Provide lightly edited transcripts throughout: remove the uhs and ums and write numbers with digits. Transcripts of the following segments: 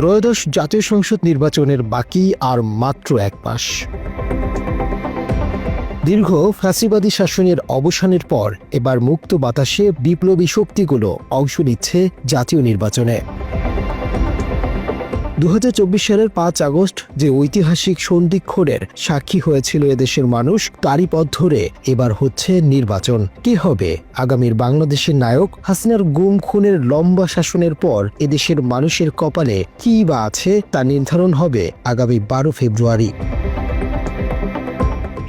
ত্রয়োদশ জাতীয় সংসদ নির্বাচনের বাকি আর মাত্র 1 মাস। দীর্ঘ ফ্যাসিবাদী শাসনের অবসানের পর এবার মুক্ত বাতাসে বিপ্লবী শক্তিগুলো অংশ নিচ্ছে জাতীয় নির্বাচনে। 2024 সালের 5 আগস্ট যে ঐতিহাসিক সন্ধিক্ষণের সাক্ষী হয়েছিল এদেশের মানুষ, তারই পথ ধরে এবার হচ্ছে নির্বাচন। কি হবে আগামীর বাংলাদেশের নায়ক? হাসিনার গুম খুনের লম্বা শাসনের পর এদেশের মানুষের কপালে কি বা আছে তা নির্ধারণ হবে আগামী 12 ফেব্রুয়ারি।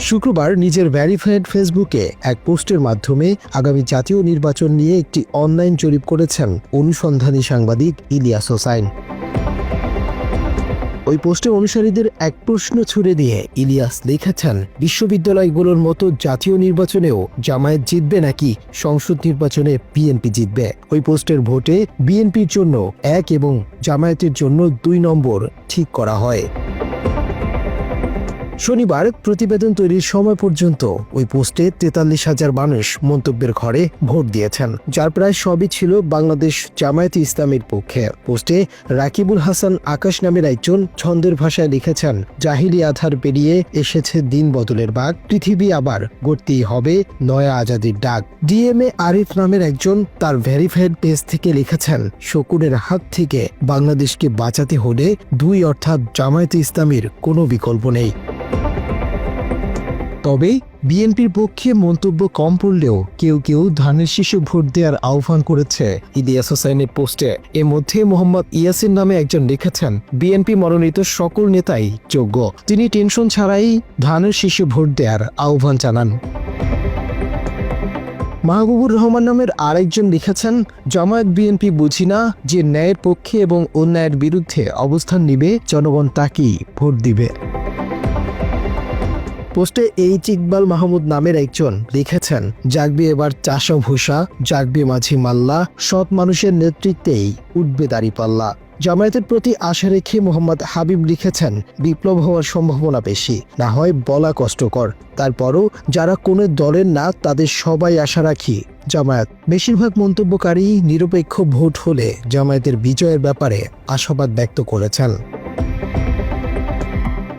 শুক্রবার নিজের ভেরিফাইড ফেসবুকে এক পোস্টের মাধ্যমে আগামী জাতীয় নির্বাচন নিয়ে একটি অনলাইন জরিপ করেছেন অনুসন্ধানী সাংবাদিক ইলিয়াস হোসাইন। ওই পোস্টে অনুসারীদের এক প্রশ্ন ছুড়ে দিয়ে ইলিয়াস লিখেছেন, বিশ্ববিদ্যালয়গুলোর মতো জাতীয় নির্বাচনেও জামায়াত জিতবে নাকি সংসদ নির্বাচনে বিএনপি জিতবে? ওই পোস্টের ভোটে বিএনপির জন্য 1 এবং জামায়াতের জন্য 2 নম্বর ঠিক করা হয়। শনিবার প্রতিবেদন তৈরির সময় পর্যন্ত ওই পোস্টে 43,000 মানুষ মন্তব্যের ঘরে ভোট দিয়েছেন, যার প্রায় সবই ছিল বাংলাদেশ জামায়াতে ইসলামীর পক্ষে। পোস্টে রাকিবুল হাসান আকাশ নামের একজন ছন্দের ভাষায় লিখেছেন, জাহিলি আধার পেরিয়ে এসেছে দিন বদলের বাগ, পৃথিবী আবার গড়তেই হবে নয়া আজাদির ডাক। ডিএমএ আরিফ নামের একজন তার ভেরিফাইড পেজ থেকে লিখেছেন, শকুনের হাত থেকে বাংলাদেশকে বাঁচাতে হলে 2 অর্থাৎ জামায়াতে ইসলামীর কোনো বিকল্প নেই। তবে বিএনপির পক্ষে মন্তব্য কম পড়লেও কেউ কেউ ধানের শীষে ভোট দেওয়ার আহ্বান করেছে ইলিয়াস হোসাইনের পোস্টে। এর মধ্যে মোহাম্মদ ইয়াসিন নামে একজন লিখেছেন, বিএনপি মনোনীত সকল নেতাই যোগ্য, তিনি টেনশন ছাড়াই ধানের শীষে ভোট দেওয়ার আহ্বান জানান। মাহবুবুর রহমান নামের আরেকজন লিখেছেন, জামায়াত বিএনপি বুঝি না, যে ন্যায়ের পক্ষে এবং অন্যায়ের বিরুদ্ধে অবস্থান নিবে জনগণ তাকেই ভোট দিবে। পোস্টে ইকবাল মাহমুদ নামের একজন লিখেছেন, জাগবে এবার চাষা ভূষা, জাগবে মাঝি মাল্লা, সৎ মানুষের নেতৃত্বেই উঠবে দাঁড়িপাল্লা। জামায়াতের প্রতি আশা রেখে মোহাম্মদ হাবিব লিখেছেন, বিপ্লব হওয়ার সম্ভাবনা বেশি, না হয় বলা কষ্টকর, তারপরও যারা কোনো দলের না তাদের সবাই আশা রাখি জামায়াত। বেশিরভাগ মন্তব্যকারী নিরপেক্ষ ভোট হলে জামায়াতের বিজয়ের ব্যাপারে আশাবাদ ব্যক্ত করেছেন।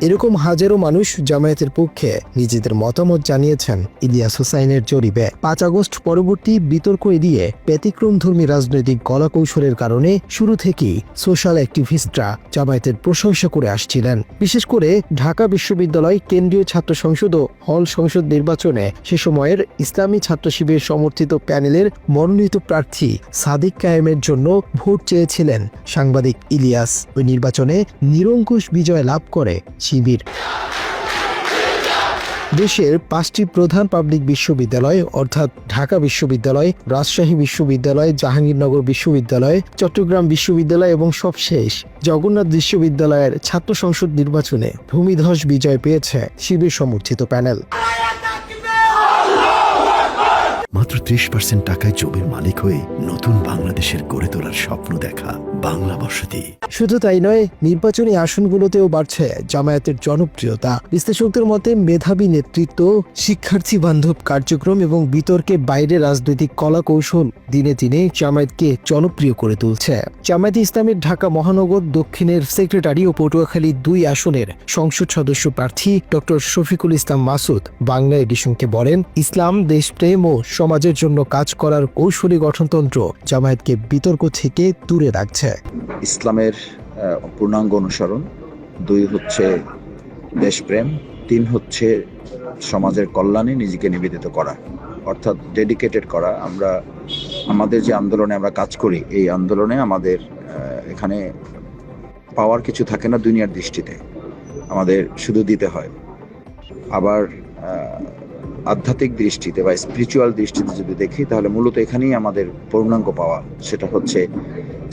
এরকম হাজারো মানুষ জামায়াতের পক্ষে নিজেদের মতামত জানিয়েছেন ইলিয়াস হোসাইনের জরিপে। 5 আগস্ট পরবর্তী বিতর্ক এড়িয়ে ব্যতিক্রমধর্মী রাজনৈতিক কলাকৌশলের কারণে শুরু থেকেই সোশ্যাল অ্যাক্টিভিস্টরা জামায়াতের প্রশংসা করে আসছিলেন। বিশেষ করে ঢাকা বিশ্ববিদ্যালয় কেন্দ্রীয় ছাত্র সংসদ ও হল সংসদ নির্বাচনে সে সময়ের ইসলামী ছাত্র শিবির সমর্থিত প্যানেলের মনোনীত প্রার্থী সাদিক কায়েমের জন্য ভোট চেয়েছিলেন সাংবাদিক ইলিয়াস। ওই নির্বাচনে নিরঙ্কুশ বিজয় লাভ করে শিবির। দেশের 5টি প্রধান পাবলিক বিশ্ববিদ্যালয় অর্থাৎ ঢাকা বিশ্ববিদ্যালয়, রাজশাহী বিশ্ববিদ্যালয়, জাহাঙ্গীরনগর বিশ্ববিদ্যালয়, চট্টগ্রাম বিশ্ববিদ্যালয় এবং সবশেষ জগন্নাথ বিশ্ববিদ্যালয়ের ছাত্র সংসদ নির্বাচনে ভূমিধস বিজয় পেয়েছে শিবির সমর্থিত প্যানেল। মাত্র 30% টাকায় জমির মালিক হয়ে নতুন বাংলাদেশের গড়ে তোলার স্বপ্ন দেখা বাংলা বসতি। শুধু তাই নয়, নির্বাচনী আসনগুলোতেও বাড়ছে জামায়াতের জনপ্রিয়তা। বিশ্লেষকদের মতে মেধাবী নেতৃত্ব, শিক্ষার্থী বান্ধব কার্যক্রম এবং বিতর্কে বাইরে রাজনৈতিক কলা কৌশল দিনে দিনে জামায়াতকে জনপ্রিয় করে তুলছে। জামায়াতে ইসলামের ঢাকা মহানগর দক্ষিণের সেক্রেটারি ও পটুয়াখালী 2 আসনের সংসদ সদস্য প্রার্থী ডক্টর শফিকুল ইসলাম মাসুদ বাংলা এডিশনকে বলেন, ইসলাম, দেশপ্রেম ও সমাজের জন্য কাজ করার কৌশলী গঠনতন্ত্র জামায়াতকে বিতর্ক থেকে দূরে রাখছে। ইসলামের পূর্ণাঙ্গ অনুসরণ, 2 হচ্ছে দেশপ্রেম, 3 হচ্ছে সমাজের কল্যাণে নিজেকে নিবেদিত করা, অর্থাৎ ডেডিকেটেড করা। আমরা আমাদের যে আন্দোলনে আমরা কাজ করি, এই আন্দোলনে আমাদের এখানে পাওয়ার কিছু থাকে না দুনিয়ার দৃষ্টিতে, আমাদের শুধু দিতে হয়। আবার আধ্যাত্মিক দৃষ্টিতে বা স্পিরিচুয়াল দৃষ্টিতে যদি দেখি, তাহলে মূলত এখানেই আমাদের পূর্ণাঙ্গ পাওয়া, সেটা হচ্ছে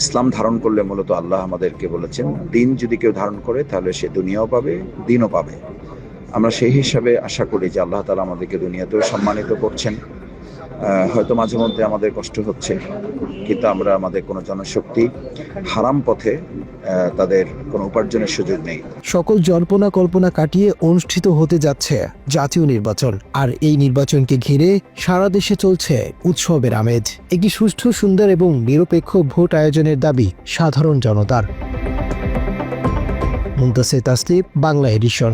ইসলাম ধারণ করলে মূলত আল্লাহ আমাদেরকে বলেছেন, দিন যদি কেউ ধারণ করে তাহলে সে দুনিয়াও পাবে, দিনও পাবে। আমরা সেই হিসাবে আশা করি যে আল্লাহ তাআলা আমাদেরকে দুনিয়াতেও সম্মানিত করছেন। হয়তো মাঝে মধ্যে আমাদের কষ্ট হচ্ছে, কিন্তু আমরা আমাদের কোনো জনশক্তি হারাম পথে তাদের কোনো উপার্জনের সুযোগ নেই। সকল জল্পনা কল্পনা কাটিয়ে অনুষ্ঠিত হতে যাচ্ছে জাতীয় নির্বাচন, আর এই নির্বাচনকে ঘিরে সারা দেশে চলছে উৎসবের আমেজ। একটি সুষ্ঠু, সুন্দর এবং নিরপেক্ষ ভোট আয়োজনের দাবি সাধারণ জনতার। মুনতাসির তাসলিম, বাংলা এডিশন।